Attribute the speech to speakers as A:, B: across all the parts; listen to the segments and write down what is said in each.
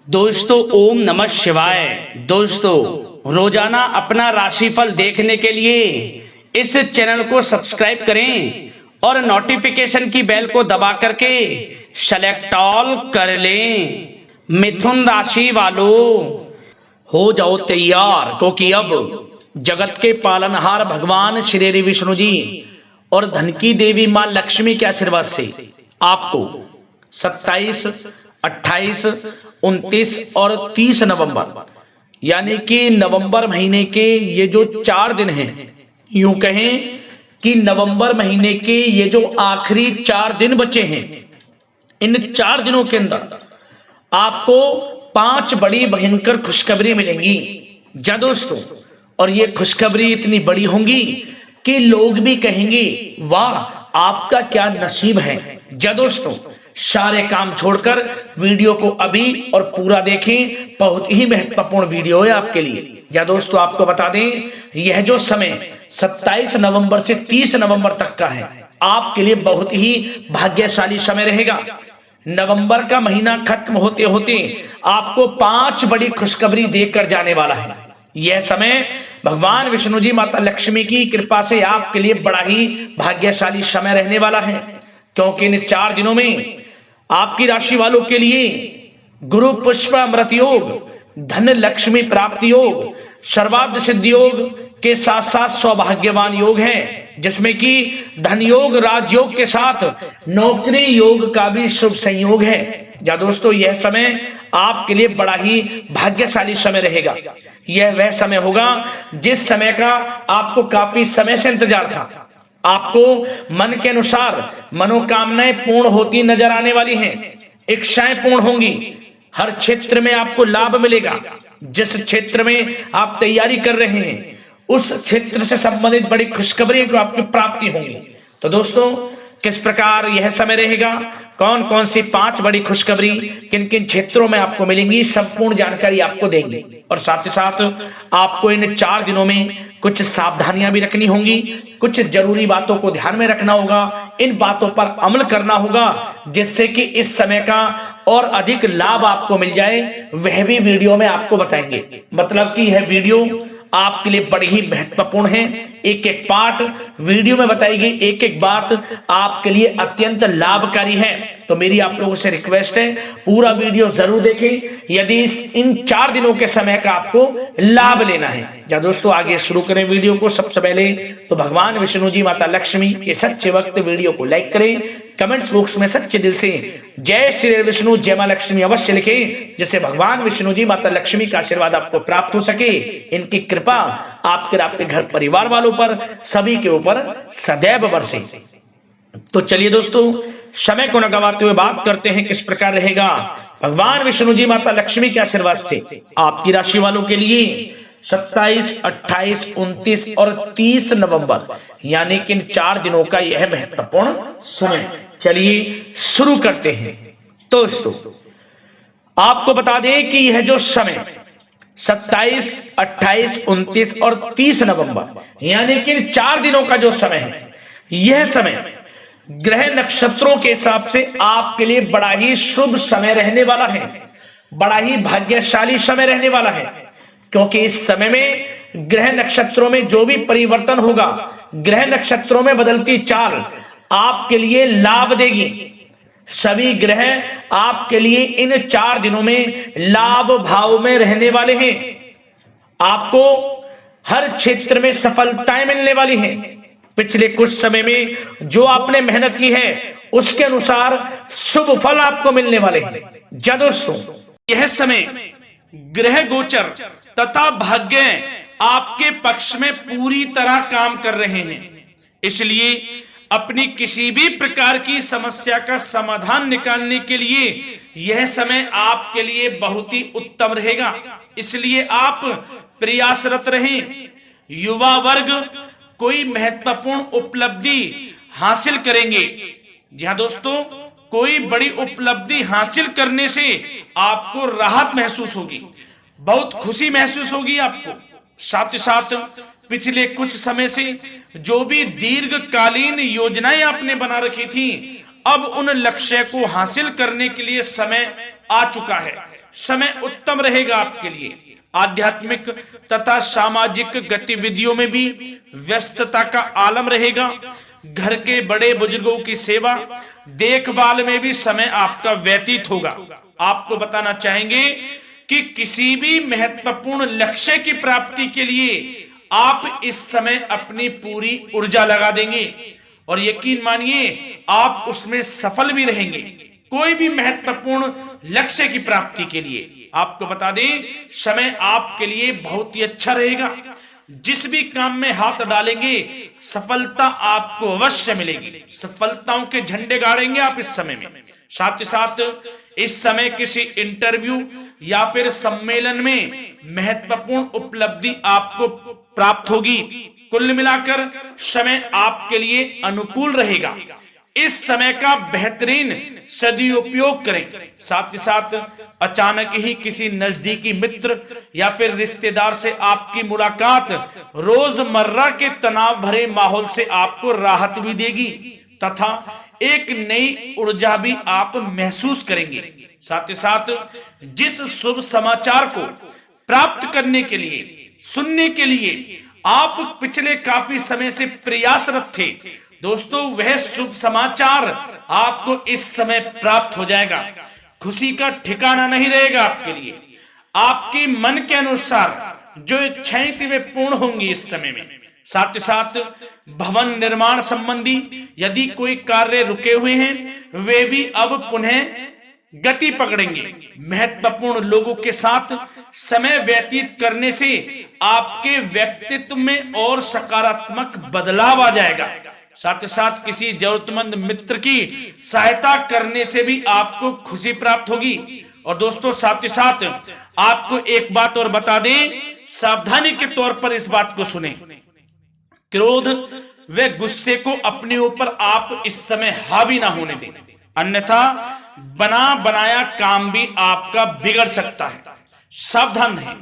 A: दोस्तों ओम नमः शिवाय। दोस्तों रोजाना अपना राशिफल देखने के लिए इस चैनल को सब्सक्राइब करें और नोटिफिकेशन की बेल को दबा करके सेलेक्ट ऑल कर लें। मिथुन राशि वालों हो जाओ तैयार, क्योंकि अब जगत के पालनहार भगवान श्री विष्णु जी और धन की देवी मां लक्ष्मी के आशीर्वाद से आपको 27, 28, 29 और 30 नवंबर यानी कि नवंबर महीने के ये जो 4 दिन हैं, यूं कहें कि नवंबर महीने के ये जो आखिरी 4 दिन बचे हैं, इन 4 दिनों के अंदर आपको 5 बड़ी भयंकर खुशखबरी मिलेंगी। जा दोस्तों, और ये खुशखबरी इतनी बड़ी होंगी कि लोग भी कहेंगे वाह आपका क्या नसीब है। जा दोस्तों, सारे काम छोड़कर वीडियो को अभी और पूरा देखें, बहुत ही महत्वपूर्ण वीडियो है आपके लिए। या दोस्तों आपको बता दें, यह जो समय 27 नवंबर से 30 नवंबर तक का है, आपके लिए बहुत ही भाग्यशाली समय रहेगा। नवंबर का महीना खत्म होते होते आपको 5 बड़ी खुशखबरी देकर जाने वाला है। यह समय भगवान विष्णु जी माता लक्ष्मी की कृपा से आपके लिए बड़ा ही भाग्यशाली समय रहने वाला है, क्योंकि इन 4 दिनों में आपकी राशि वालों के लिए गुरु पुष्प अमृत योग, धन लक्ष्मी प्राप्ति योग, सर्वार्थ सिद्धि योग के साथ साथ सौभाग्यवान योग है, जिसमें कि धन योग, राजयोग के साथ नौकरी योग का भी शुभ संयोग है। या दोस्तों, यह समय आपके लिए बड़ा ही भाग्यशाली समय रहेगा। यह वह समय होगा जिस समय का आपको काफी समय से इंतजार था। आपको मन के अनुसार मनोकामनाएं पूर्ण होती नजर आने वाली हैं, इच्छाएं पूर्ण होंगी, हर क्षेत्र में आपको लाभ मिलेगा। जिस क्षेत्र में आप तैयारी कर रहे हैं उस क्षेत्र से संबंधित बड़ी खुशखबरी को आपकी प्राप्ति होगी। तो दोस्तों, किस प्रकार यह समय रहेगा, कौन कौन सी 5 बड़ी खुशखबरी किन किन क्षेत्रों में आपको मिलेंगी, संपूर्ण जानकारी आपको देंगे। और साथ ही साथ आपको इन 4 दिनों में कुछ सावधानियां भी रखनी होंगी, कुछ जरूरी बातों को ध्यान में रखना होगा, इन बातों पर अमल करना होगा, जिससे कि इस समय का और अधिक लाभ आपको मिल जाए। वह भी वीडियो में आपको बताएंगे। मतलब कि यह वीडियो आपके लिए बड़ी ही महत्वपूर्ण है। एक एक पार्ट वीडियो में बताई गई एक एक बात आपके लिए अत्यंत लाभकारी है। तो मेरी आप लोगों से रिक्वेस्ट है, पूरा वीडियो जरूर देखें यदि इन 4 दिनों के समय का आपको लाभ लेना है। या दोस्तों, आगे शुरू करें वीडियो को। सबसे पहले तो भगवान विष्णु जी माता लक्ष्मी के सच्चे वक्त वीडियो को लाइक करें, कमेंट्स बॉक्स में सच्चे दिल से जय श्री विष्णु जय मां लक्ष्मी अवश्य लिखें, जिससे भगवान विष्णु जी माता लक्ष्मी का आशीर्वाद आपको प्राप्त हो सके। इनकी कृपा आपके घर परिवार वालों पर, सभी के ऊपर सदैव बरसे। तो चलिए दोस्तों, समय को न गवाते हुए बात करते हैं किस प्रकार रहेगा भगवान विष्णु जी माता लक्ष्मी के आशीर्वाद से आपकी राशि वालों के लिए 27, 28, 29 और 30 नवंबर यानी कि इन 4 दिनों का यह महत्वपूर्ण समय। चलिए शुरू करते हैं। दोस्तों, आपको बता दें कि यह जो समय 27, 28, 29 और 30 नवंबर यानी कि इन 4 दिनों का जो समय है, यह समय ग्रह नक्षत्रों के हिसाब से आपके लिए बड़ा ही शुभ समय रहने वाला है, बड़ा ही भाग्यशाली समय रहने वाला है, क्योंकि इस समय में ग्रह नक्षत्रों में जो भी परिवर्तन होगा, ग्रह नक्षत्रों में बदलती चाल आपके लिए लाभ देगी। सभी ग्रह आपके लिए इन 4 दिनों में लाभ भाव में रहने वाले हैं। आपको हर क्षेत्र में सफलताएं मिलने वाली हैं। पिछले कुछ समय में जो आपने मेहनत की है उसके अनुसार शुभ फल आपको मिलने वाले हैं। जा दोस्तों, यह समय ग्रह गोचर तथा भाग्य आपके पक्ष में पूरी तरह काम कर रहे हैं, इसलिए अपनी किसी भी प्रकार की समस्या का समाधान निकालने के लिए यह समय आपके लिए बहुत ही उत्तम रहेगा। इसलिए आप प्रयासरत रहें। युवा वर्ग कोई महत्वपूर्ण उपलब्धि हासिल करेंगे। जी हाँ दोस्तों, कोई बड़ी उपलब्धि हासिल करने से आपको राहत महसूस होगी, बहुत खुशी महसूस होगी आपको। साथ ही साथ पिछले कुछ समय से जो भी दीर्घकालीन योजनाएं आपने बना रखी थी, अब उन लक्ष्य को हासिल करने के लिए समय आ चुका है।
B: समय उत्तम रहेगा आपके लिए। आध्यात्मिक तथा सामाजिक गतिविधियों में भी व्यस्तता का आलम रहेगा। घर के बड़े बुजुर्गों की सेवा देखभाल में भी समय आपका व्यतीत होगा। आपको बताना चाहेंगे कि किसी भी महत्वपूर्ण लक्ष्य की प्राप्ति के लिए आप इस समय अपनी पूरी ऊर्जा लगा देंगे और यकीन मानिए आप उसमें सफल भी रहेंगे। कोई भी महत्वपूर्ण लक्ष्य की प्राप्ति के लिए आपको बता दें समय आपके लिए बहुत ही अच्छा रहेगा। जिस भी काम में हाथ डालेंगे सफलता आपको अवश्य मिलेगी। सफलताओं के झंडे गाड़ेंगे आप इस समय में। साथ ही साथ इस समय किसी इंटरव्यू या फिर सम्मेलन में महत्वपूर्ण उपलब्धि आपको प्राप्त होगी। कुल मिलाकर समय आपके लिए अनुकूल रहेगा। इस समय का बेहतरीन सदुपयोग करें। साथ ही साथ अचानक ही किसी नजदीकी मित्र या फिर रिश्तेदार से आपकी मुलाकात रोजमर्रा के तनाव भरे माहौल से आपको राहत भी देगी तथा एक नई ऊर्जा भी आप महसूस करेंगे। साथ ही साथ जिस शुभ समाचार को प्राप्त करने के लिए सुनने के लिए आप पिछले काफी समय से प्रयासरत थे दोस्तों, वह शुभ समाचार आपको इस समय प्राप्त हो जाएगा। खुशी का ठिकाना नहीं रहेगा आपके लिए। आपके मन के अनुसार जो इच्छाएं थी वे पूर्ण होंगी इस समय में। साथ ही साथ भवन निर्माण संबंधी यदि कोई कार्य रुके हुए हैं वे भी अब पुनः गति पकड़ेंगे। महत्वपूर्ण लोगों के साथ समय व्यतीत करने से आपके व्यक्तित्व में और सकारात्मक बदलाव आ जाएगा। साथ ही साथ किसी जरूरतमंद मित्र की सहायता करने से भी आपको खुशी प्राप्त होगी। और दोस्तों साथ ही साथ आपको एक बात और बता दें, सावधानी के तौर पर इस बात को सुने। क्रोध व गुस्से को अपने ऊपर आप इस समय हावी ना होने दें, अन्यथा बना बनाया काम भी आपका बिगड़ सकता है। सावधान रहें।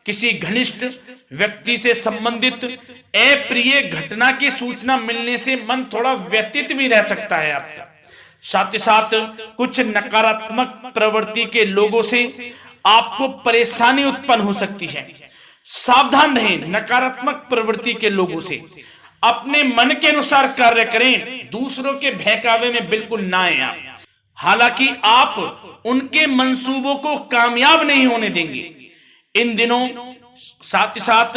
B: किसी घनिष्ठ व्यक्ति से संबंधित अप्रिय घटना की सूचना मिलने से मन थोड़ा व्यतीत भी रह सकता है आपका। साथ ही साथ कुछ नकारात्मक प्रवृत्ति के लोगों से आपको परेशानी उत्पन्न हो सकती है। सावधान रहें नकारात्मक प्रवृत्ति के लोगों से। अपने मन के अनुसार कार्य करें, दूसरों के बहकावे में बिल्कुल ना आए आप। हालांकि आप उनके मंसूबों को कामयाब नहीं होने देंगे। इन दिनों साथ ही साथ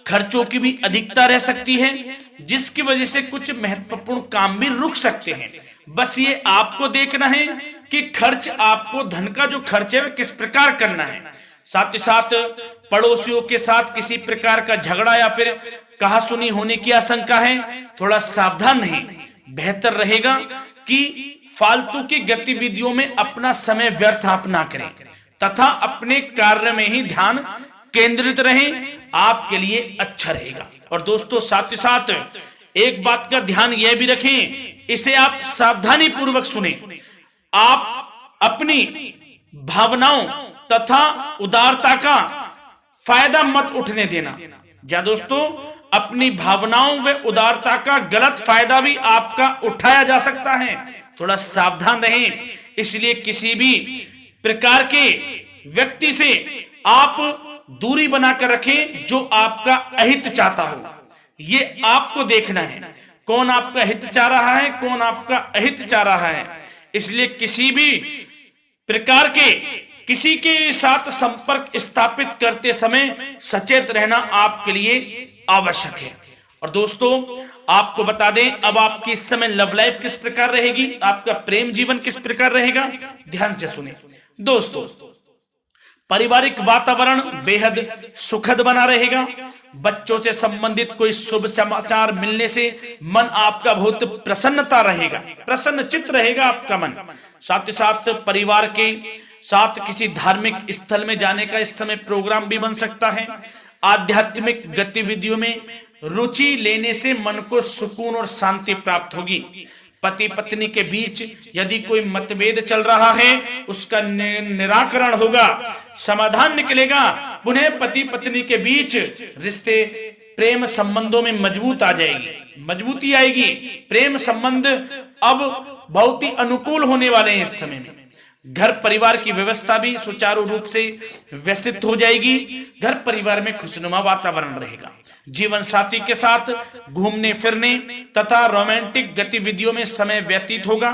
B: खर्चों की भी अधिकता रह सकती है, जिसकी वजह से कुछ महत्वपूर्ण काम भी रुक सकते हैं। बस ये आपको देखना है कि खर्च आपको धन का जो खर्च है वह किस प्रकार करना है। साथ ही साथ पड़ोसियों के साथ किसी प्रकार का झगड़ा या फिर कहासुनी होने की आशंका है, थोड़ा सावधान रहें। बेहतर रहेगा कि फालतू की गतिविधियों में अपना समय व्यर्थ आप ना करें तथा अपने कार्य में ही ध्यान केंद्रित रहें, आपके लिए अच्छा रहेगा। और दोस्तों साथ ही साथ एक बात का ध्यान यह भी रखें, इसे आप सावधानी पूर्वक सुने। आप अपनी भावनाओं तथा उदारता का फायदा मत उठने देना। जा दोस्तों, अपनी भावनाओं व उदारता का गलत फायदा भी आपका उठाया जा सकता है, थोड़ा सावधान रहें। इसलिए किसी भी प्रकार के व्यक्ति से आप दूरी बनाकर रखें जो आपका अहित चाहता हो। ये आपको देखना है, कौन आपका हित चाह रहा है, कौन आपका अहित चाह रहा है। इसलिए किसी भी प्रकार के किसी के साथ संपर्क स्थापित करते समय सचेत रहना आपके लिए आवश्यक है। और दोस्तों आपको बता दें, अब आपकी इस समय लव लाइफ किस प्रकार रहेगी, आपका प्रेम जीवन किस प्रकार रहेगा, ध्यान से सुने। दोस्तों पारिवारिक वातावरण बेहद सुखद बना रहेगा। बच्चों से संबंधित कोई शुभ समाचार मिलने से मन आपका बहुत प्रसन्नता रहेगा, प्रसन्न चित्त रहेगा आपका मन। साथ ही साथ परिवार के साथ किसी धार्मिक स्थल में जाने का इस समय प्रोग्राम भी बन सकता है। आध्यात्मिक गतिविधियों में रुचि लेने से मन को सुकून और शांति प्राप्त होगी। पति पत्नी के बीच यदि कोई मतभेद चल रहा है उसका निराकरण होगा, समाधान निकलेगा। पुनः पति पत्नी के बीच रिश्ते प्रेम संबंधों में मजबूत आ जाएगी, मजबूती आएगी। प्रेम संबंध अब बहुत ही अनुकूल होने वाले हैं इस समय में। घर परिवार की व्यवस्था भी सुचारू रूप से व्यवस्थित हो जाएगी। घर परिवार में खुशनुमा वातावरण रहेगा। जीवन साथी के साथ घूमने फिरने तथा रोमांटिक गतिविधियों में समय व्यतीत होगा।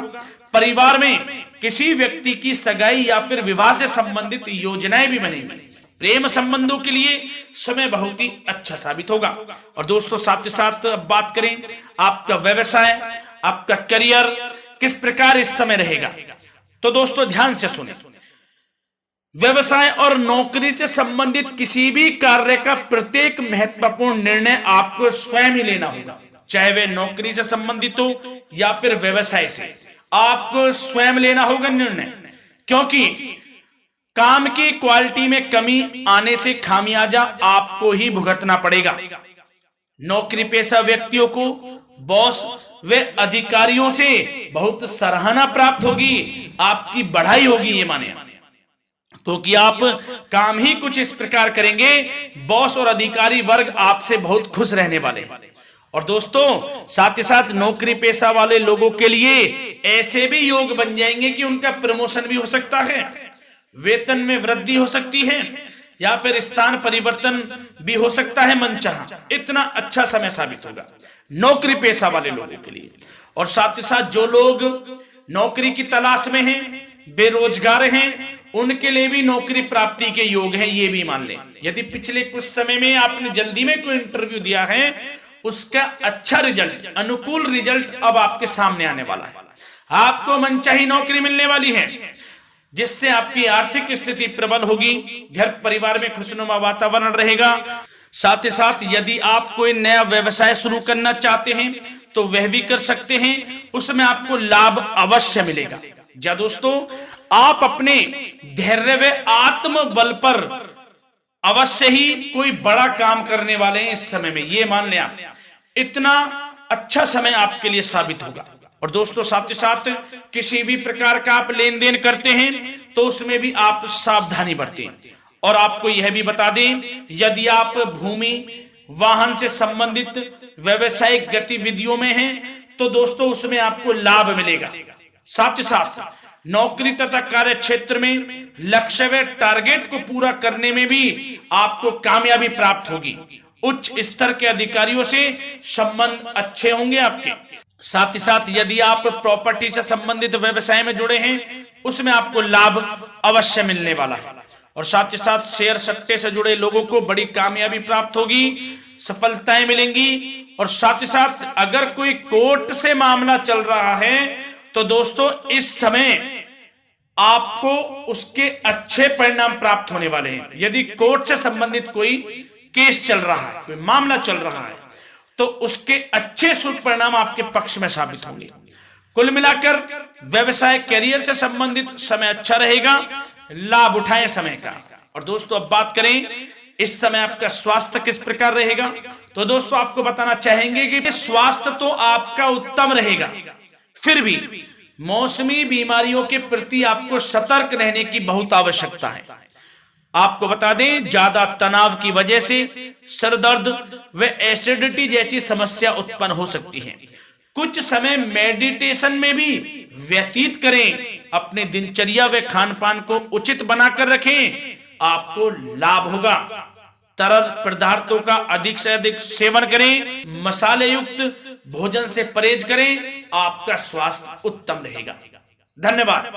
B: परिवार में किसी व्यक्ति की सगाई या फिर विवाह से संबंधित योजनाएं भी बनेंगी। प्रेम संबंधों के लिए समय बहुत ही अच्छा साबित होगा। और दोस्तों साथ ही साथ बात करें आपका व्यवसाय, आपका करियर किस प्रकार इस समय रहेगा, तो दोस्तों ध्यान से सुने। व्यवसाय और नौकरी से संबंधित किसी भी कार्य का प्रत्येक महत्वपूर्ण निर्णय आपको स्वयं ही लेना होगा, चाहे वे नौकरी से संबंधित हो या फिर व्यवसाय से। आपको स्वयं लेना होगा निर्णय, क्योंकि काम की क्वालिटी में कमी आने से खामियाजा आपको ही भुगतना पड़ेगा। नौकरी पेशा व्यक्तियों को बॉस व अधिकारियों से बहुत सराहना प्राप्त होगी, आपकी बढ़ाई होगी, ये माने, क्योंकि आप काम ही कुछ इस प्रकार करेंगे, बॉस और अधिकारी वर्ग आपसे बहुत खुश रहने वाले हैं। और दोस्तों साथ ही साथ नौकरी पेशा वाले लोगों के लिए ऐसे भी योग बन जाएंगे कि उनका प्रमोशन भी हो सकता है, वेतन में वृद्धि हो सकती है, या फिर स्थान परिवर्तन भी हो सकता है मनचाहा। इतना अच्छा समय साबित होगा नौकरी पेशा वाले लोगों के लिए। और साथ ही साथ जो लोग नौकरी की तलाश में हैं, बेरोजगार हैं, उनके लिए भी नौकरी प्राप्ति के योग हैं, ये भी मान लें। यदि पिछले कुछ समय में आपने जल्दी में कोई इंटरव्यू दिया है, उसका अच्छा रिजल्ट, अनुकूल रिजल्ट अब आपके सामने आने वाला है। आपको मनचाही नौकरी मिलने वाली है, जिससे आपकी आर्थिक स्थिति प्रबल होगी। घर परिवार में खुशनुमा वातावरण रहेगा। साथ ही साथ यदि आप कोई नया व्यवसाय शुरू करना चाहते हैं तो वह भी कर सकते हैं, उसमें आपको लाभ अवश्य मिलेगा। जा दोस्तों, आप अपने धैर्य व आत्मबल पर अवश्य ही कोई बड़ा काम करने वाले हैं इस समय में, ये मान लें आप। इतना अच्छा समय आपके लिए साबित होगा। और दोस्तों साथ ही साथ किसी भी प्रकार का आप लेन देन करते हैं तो उसमें भी आप सावधानी बरतें। और आपको यह भी बता दें, यदि आप भूमि वाहन से संबंधित व्यवसायिक गतिविधियों में हैं तो दोस्तों उसमें आपको लाभ मिलेगा। साथ ही साथ नौकरी तथा कार्य क्षेत्र में लक्ष्य व टारगेट को पूरा करने में भी आपको कामयाबी प्राप्त होगी। उच्च स्तर के अधिकारियों से संबंध अच्छे होंगे आपके। साथ ही साथ यदि आप प्रॉपर्टी से संबंधित व्यवसाय में जुड़े हैं, उसमें आपको लाभ अवश्य मिलने वाला है। और साथ ही साथ शेयर सट्टे से जुड़े लोगों को बड़ी कामयाबी प्राप्त होगी, सफलताएं मिलेंगी। और साथ ही साथ अगर कोई कोर्ट से मामला चल रहा है तो दोस्तों इस समय आपको उसके अच्छे परिणाम प्राप्त होने वाले हैं। यदि कोर्ट से संबंधित कोई केस चल रहा है, कोई मामला चल रहा है, तो उसके अच्छे शुभ परिणाम आपके पक्ष में साबित होंगे। कुल मिलाकर व्यवसाय करियर से संबंधित समय अच्छा रहेगा, लाभ उठाएं समय का। और दोस्तों अब बात करें इस समय आपका स्वास्थ्य किस प्रकार रहेगा, तो दोस्तों आपको बताना चाहेंगे कि स्वास्थ्य तो आपका उत्तम रहेगा, फिर भी मौसमी बीमारियों के प्रति आपको सतर्क रहने की बहुत आवश्यकता है। आपको बता दें, ज्यादा तनाव की वजह से सर दर्द व एसिडिटी जैसी समस्या उत्पन्न हो सकती है। कुछ समय मेडिटेशन में भी व्यतीत करें, अपने दिनचर्या व खान पान को उचित बनाकर रखें, आपको लाभ होगा। तरल पदार्थों का अधिक से अधिक सेवन करें, मसाले युक्त भोजन से परहेज करें, आपका स्वास्थ्य उत्तम रहेगा। धन्यवाद।